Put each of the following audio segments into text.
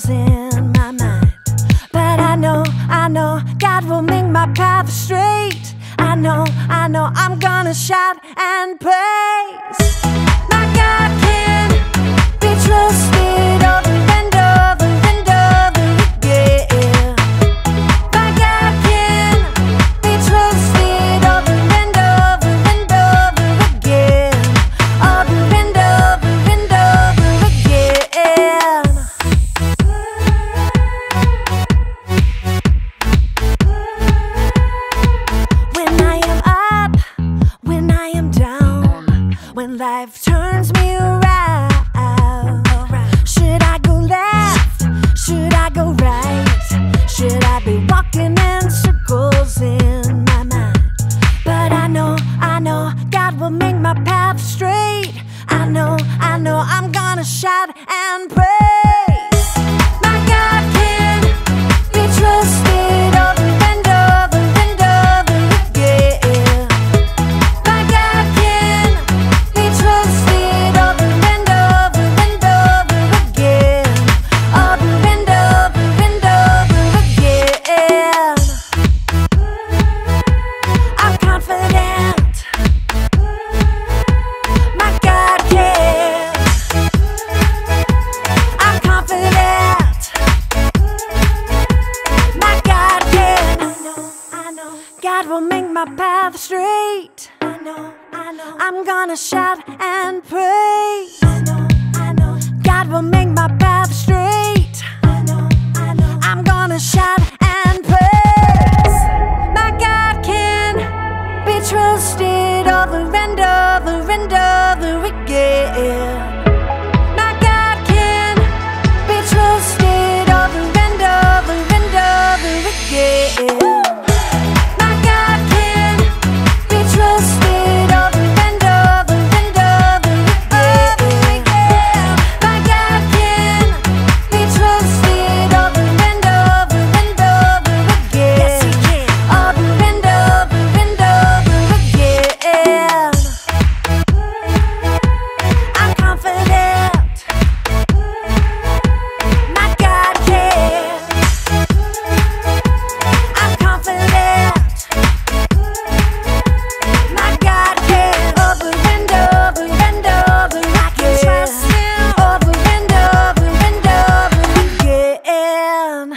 circles in my mind. But I know God will make my path straight. I know I'm gonna shout and praise. My God can be trusted over and over and over again. My God can be trusted over and over and over again. Over and over and over again. When I am up, when I am down, when life turns me around, should I go left? Should I go right? Should I be walking in circles in my mind? But I know God will make my path straight. I know I'm gonna shout and praise. My God can be trusted over and over and over again. My God can be trusted over and over and over again. Over and over and over again. I'm confident. My God can. I'm confident. My God can. I know. God will make my path straight. I know. I'm gonna shout and praise. I know. God will make my path straight. I know. I'm gonna shout and praise. My God can be trusted over and over and over again. My God can be trusted over and over and over again. My God can be trusted over and over and over again. My God can be trusted over and over and over again. Yes, He can. Over and over and over again. I'm confident. My God can. I'm confident. My God can. Over and over and over. I can trust Him. Over and over and over again.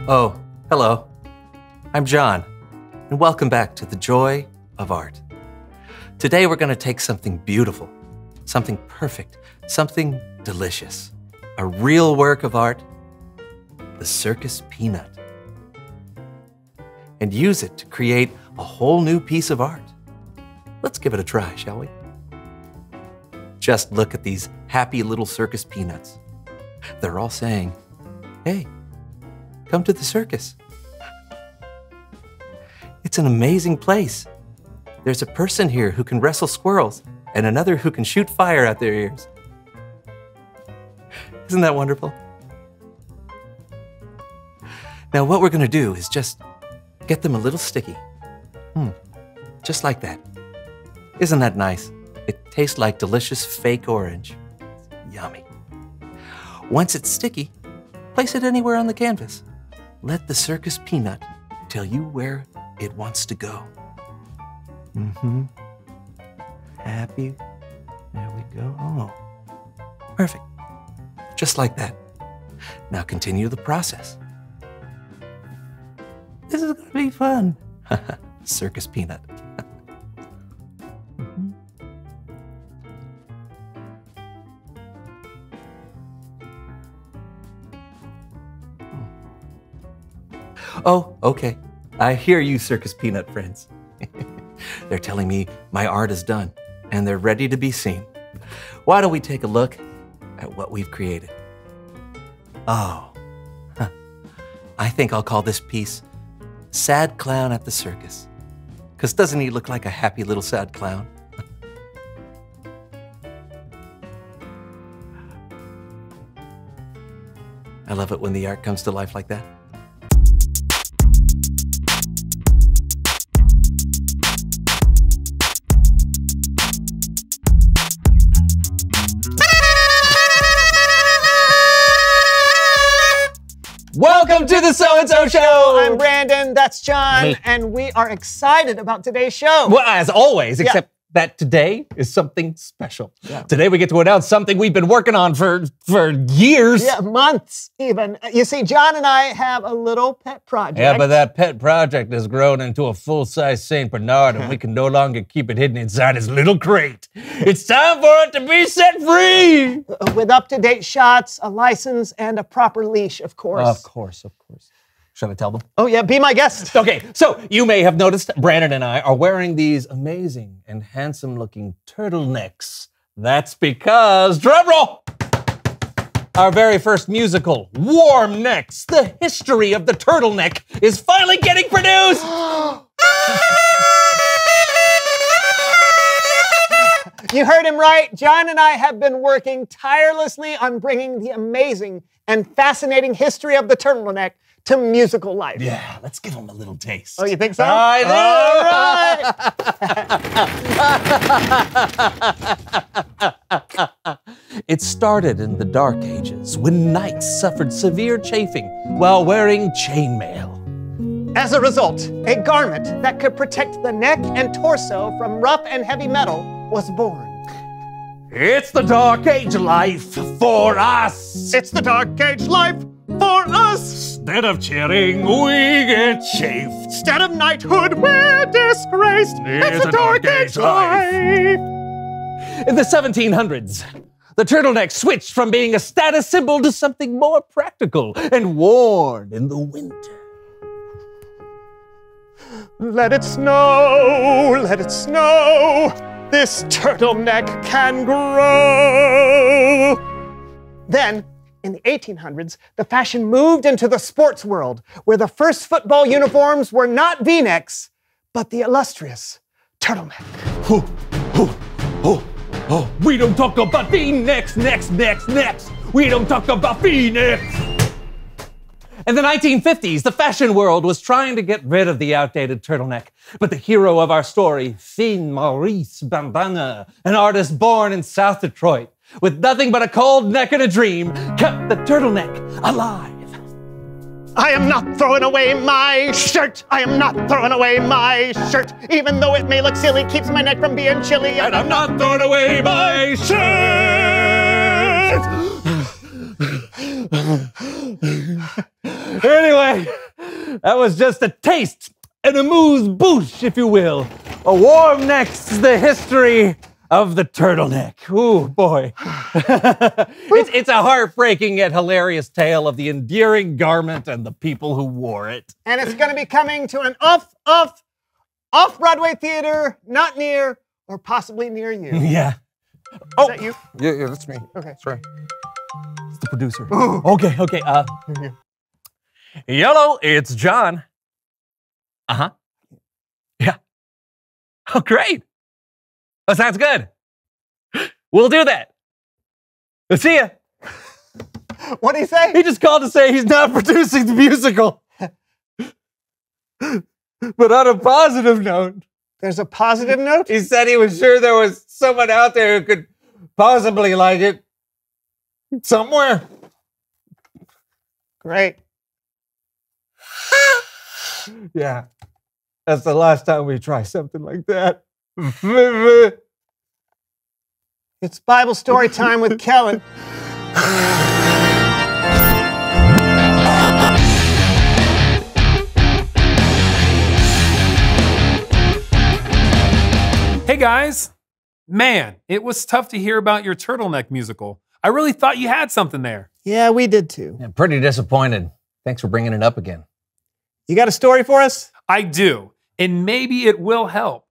Oh, hello. I'm John, and welcome back to The Joy of Art. Today we're going to take something beautiful, something perfect, something delicious, a real work of art, the circus peanut, and use it to create a whole new piece of art. Let's give it a try, shall we? Just look at these happy little circus peanuts. They're all saying, "Hey, come to the circus. It's an amazing place. There's a person here who can wrestle squirrels and another who can shoot fire out their ears." Isn't that wonderful? Now what we're going to do is just get them a little sticky. Just like that. Isn't that nice? It tastes like delicious fake orange. Yummy. Once it's sticky, place it anywhere on the canvas. Let the circus peanut tell you where it wants to go. Happy. There we go. Oh, perfect. Just like that. Now continue the process. This is going to be fun. Circus peanut. Oh, okay. I hear you, circus peanut friends. They're telling me my art is done and they're ready to be seen. Why don't we take a look at what we've created? Oh, I think I'll call this piece Sad Clown at the Circus. Because doesn't he look like a happy little sad clown? I love it when the art comes to life like that. Welcome to the So-and-So Show. I'm Brandon, that's John, Me. and we are excited about today's show. Well, as always, except that today is something special. Today we get to announce something we've been working on for years. Yeah, months even. You see, John and I have a little pet project. Yeah, but that pet project has grown into a full-size St. Bernard, and we can no longer keep it hidden inside his little crate. It's time for it to be set free! With up-to-date shots, a license, and a proper leash, of course. Of course. Should I tell them? Oh yeah, be my guest. Okay, so you may have noticed Brandon and I are wearing these amazing and handsome-looking turtlenecks. That's because, drumroll, our very first musical, Warm Necks, the history of the turtleneck, is finally getting produced! You heard him right. John and I have been working tirelessly on bringing the amazing and fascinating history of the turtleneck to musical life. Yeah, let's give them a little taste. Oh, you think so? I do! It started in the Dark Ages when knights suffered severe chafing while wearing chainmail. As a result, a garment that could protect the neck and torso from rough and heavy metal was born. It's the Dark Age life for us. It's the Dark Age life for us. Instead of cheering, we get chafed. Instead of knighthood, we're disgraced. It's the Dark Age life. In the 1700s, the turtleneck switched from being a status symbol to something more practical and worn in the winter. Let it snow, let it snow. This turtleneck can grow. Then, in the 1800s, the fashion moved into the sports world, where the first football uniforms were not V-necks, but the illustrious turtleneck. We don't talk about V-necks, necks. We don't talk about V-necks. In the 1950s, the fashion world was trying to get rid of the outdated turtleneck, but the hero of our story, Finn Maurice Bandana, an artist born in South Detroit, with nothing but a cold neck and a dream, kept the turtleneck alive. I am not throwing away my shirt. I am not throwing away my shirt. Even though it may look silly, keeps my neck from being chilly. And I'm not throwing away my shirt! Anyway, that was just a taste, an amuse-bouche, if you will. A Warm Necks, the history of the turtleneck. Ooh, boy. It's a heartbreaking yet hilarious tale of the endearing garment and the people who wore it. And it's going to be coming to an off-Broadway theater, not near or possibly near you. Yeah. Is that you? Yeah, that's me. Okay. Sorry. It's the producer. Okay. Hello, it's John. Uh-huh. Yeah. Oh, great. Oh, sounds good. We'll do that. We'll see ya. What'd he say? He just called to say he's not producing the musical. But on a positive note. There's a positive note? He said he was sure there was someone out there who could possibly like it. Somewhere. Great. Yeah. That's the last time we try something like that. It's Bible story time with Kellen. Hey guys! Man, it was tough to hear about your turtleneck musical. I really thought you had something there. Yeah, we did too. Yeah, pretty disappointed. Thanks for bringing it up again. You got a story for us? I do, and maybe it will help.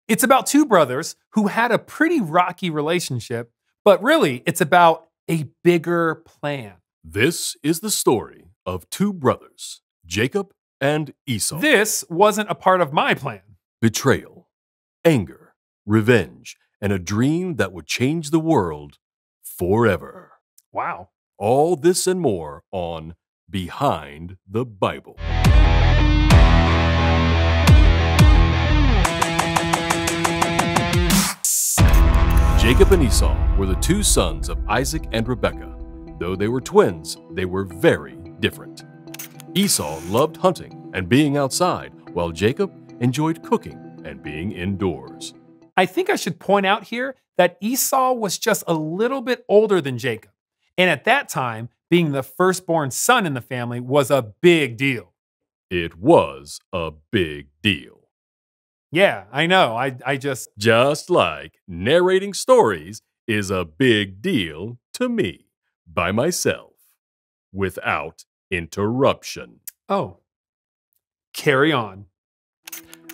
It's about two brothers who had a pretty rocky relationship, but really it's about a bigger plan. This is the story of two brothers, Jacob and Esau. This wasn't a part of my plan. Betrayal, anger, revenge, and a dream that would change the world forever. Wow. All this and more on Behind the Bible. Jacob and Esau were the two sons of Isaac and Rebekah. Though they were twins, they were very different. Esau loved hunting and being outside, while Jacob enjoyed cooking and being indoors. I think I should point out here that Esau was just a little bit older than Jacob. And at that time, being the firstborn son in the family was a big deal. It was a big deal. Yeah, I know. I just... Just like narrating stories is a big deal to me, by myself, without interruption. Oh. Carry on.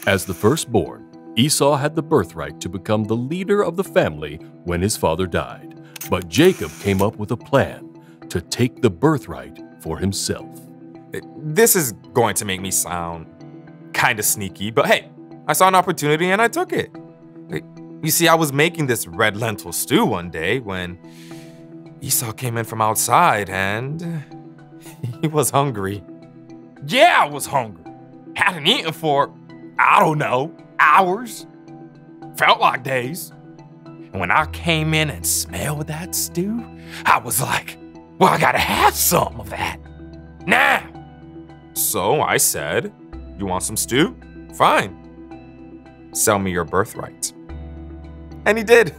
As the firstborn, Esau had the birthright to become the leader of the family when his father died. But Jacob came up with a plan to take the birthright for himself. This is going to make me sound kind of sneaky, but hey, I saw an opportunity and I took it. You see, I was making this red lentil stew one day when Esau came in from outside and he was hungry. Yeah, I was hungry. Hadn't eaten for, I don't know, hours. Felt like days. And when I came in and smelled that stew, I was like, well, I gotta have some of that now. So I said, you want some stew? Fine. Sell me your birthright. And he did.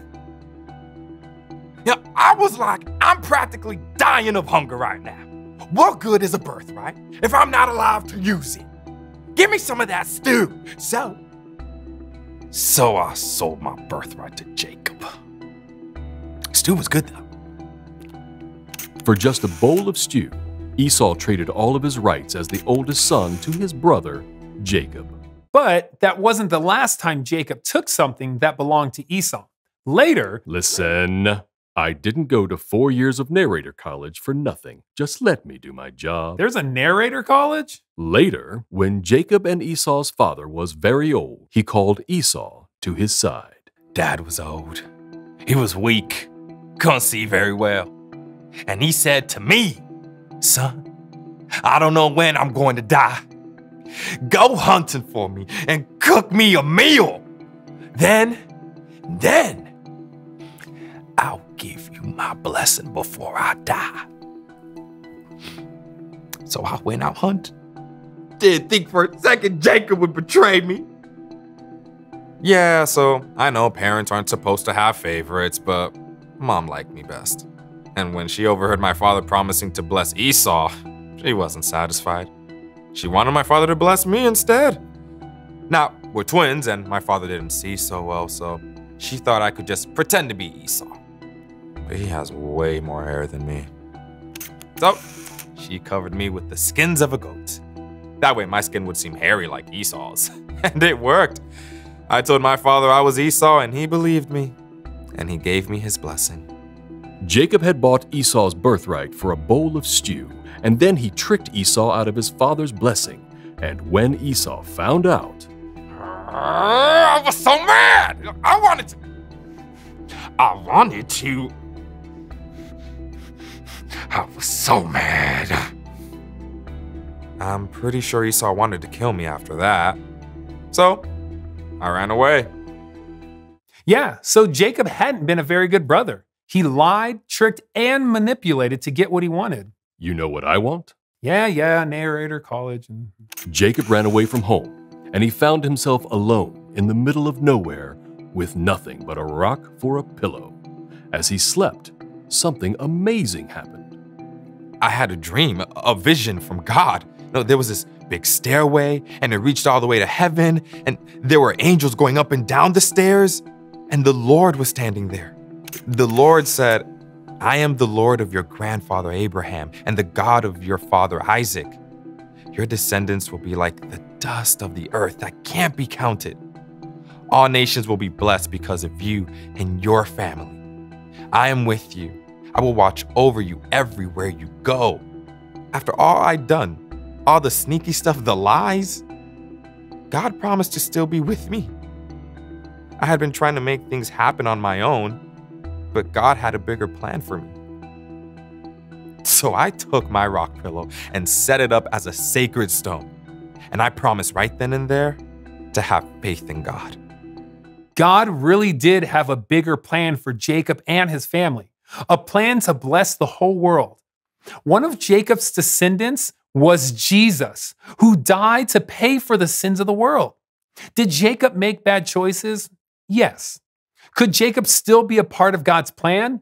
Yeah, I was like, I'm practically dying of hunger right now. What good is a birthright if I'm not alive to use it? Give me some of that stew. So I sold my birthright to Jacob. Stew was good though. For just a bowl of stew, Esau traded all of his rights as the oldest son to his brother, Jacob. But that wasn't the last time Jacob took something that belonged to Esau. Later... Listen, I didn't go to 4 years of narrator college for nothing. Just let me do my job. There's a narrator college? Later, when Jacob and Esau's father was very old, he called Esau to his side. Dad was old. He was weak. Couldn't see very well. And he said to me, son, I don't know when I'm going to die. Go hunting for me and cook me a meal. Then I'll give you my blessing before I die. So I went out hunting. Didn't think for a second Jacob would betray me. Yeah, so I know parents aren't supposed to have favorites, but Mom liked me best. And when she overheard my father promising to bless Esau, she wasn't satisfied. She wanted my father to bless me instead. Now, we're twins and my father didn't see so well, so she thought I could just pretend to be Esau. But he has way more hair than me. So, she covered me with the skins of a goat. That way my skin would seem hairy like Esau's. And it worked. I told my father I was Esau and he believed me. And he gave me his blessing. Jacob had bought Esau's birthright for a bowl of stew, and then he tricked Esau out of his father's blessing. And when Esau found out, I was so mad. I wanted to. I was so mad. I'm pretty sure Esau wanted to kill me after that. So, I ran away. Yeah, so Jacob hadn't been a very good brother. He lied, tricked, and manipulated to get what he wanted. you know what I want? Yeah, narrator, college. Jacob ran away from home, and he found himself alone in the middle of nowhere with nothing but a rock for a pillow. As he slept, something amazing happened. I had a dream, a vision from God. There was this big stairway, and it reached all the way to heaven, and there were angels going up and down the stairs, and the Lord was standing there. The Lord said, I am the Lord of your grandfather Abraham and the God of your father Isaac. Your descendants will be like the dust of the earth that can't be counted. All nations will be blessed because of you and your family. I am with you. I will watch over you everywhere you go. After all I'd done, all the sneaky stuff, the lies, God promised to still be with me. I had been trying to make things happen on my own, but God had a bigger plan for me. So I took my rock pillow and set it up as a sacred stone. And I promised right then and there to have faith in God. God really did have a bigger plan for Jacob and his family, a plan to bless the whole world. One of Jacob's descendants was Jesus, who died to pay for the sins of the world. Did Jacob make bad choices? Yes. Could Jacob still be a part of God's plan?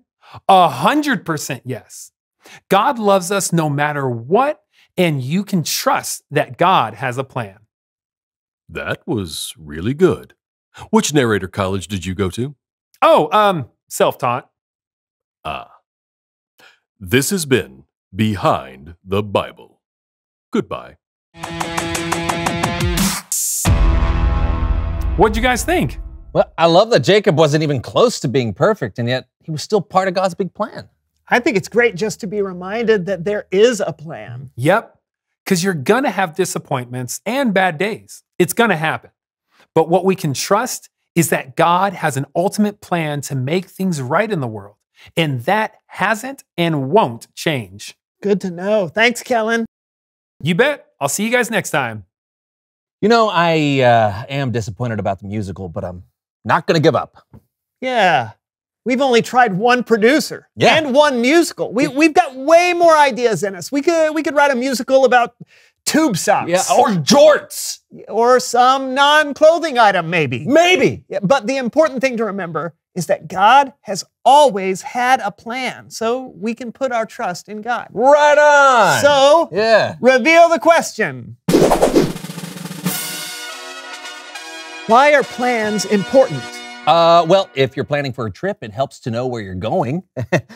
100% yes. God loves us no matter what, and you can trust that God has a plan. That was really good. Which narrator college did you go to? Oh, self-taught. Ah. This has been Behind the Bible. Goodbye. What'd you guys think? Well, I love that Jacob wasn't even close to being perfect, and yet he was still part of God's big plan. I think it's great just to be reminded that there is a plan. Yep, because you're going to have disappointments and bad days. It's going to happen. But what we can trust is that God has an ultimate plan to make things right in the world, and that hasn't and won't change. Good to know. Thanks, Kellen. You bet. I'll see you guys next time. You know, I am disappointed about the musical, but I'm not going to give up. Yeah. We've only tried one producer Yeah. and one musical. We've got way more ideas in us. We could write a musical about tube socks. Yeah, or jorts. Or some non-clothing item, maybe. Maybe. Yeah, but the important thing to remember is that God has always had a plan, so we can put our trust in God. Right on. So, yeah. reveal the question. Why are plans important? Well, if you're planning for a trip, it helps to know where you're going,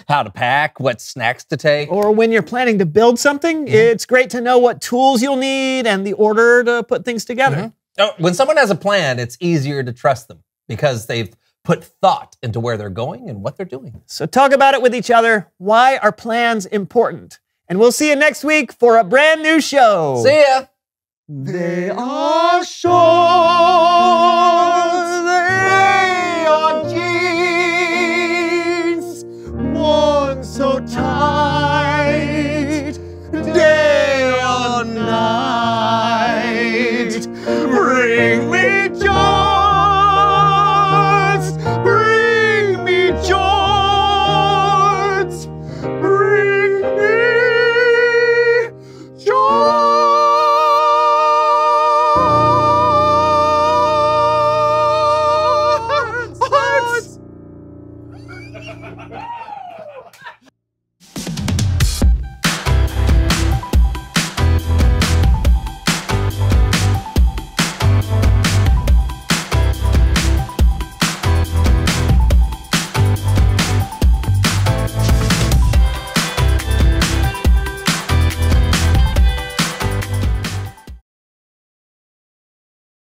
how to pack, what snacks to take. Or when you're planning to build something, it's great to know what tools you'll need and the order to put things together. When someone has a plan, it's easier to trust them because they've put thought into where they're going and what they're doing. So talk about it with each other. Why are plans important? And we'll see you next week for a brand new show. See ya. They are short, they are jeans, worn so tight, day or night. Bring me joy.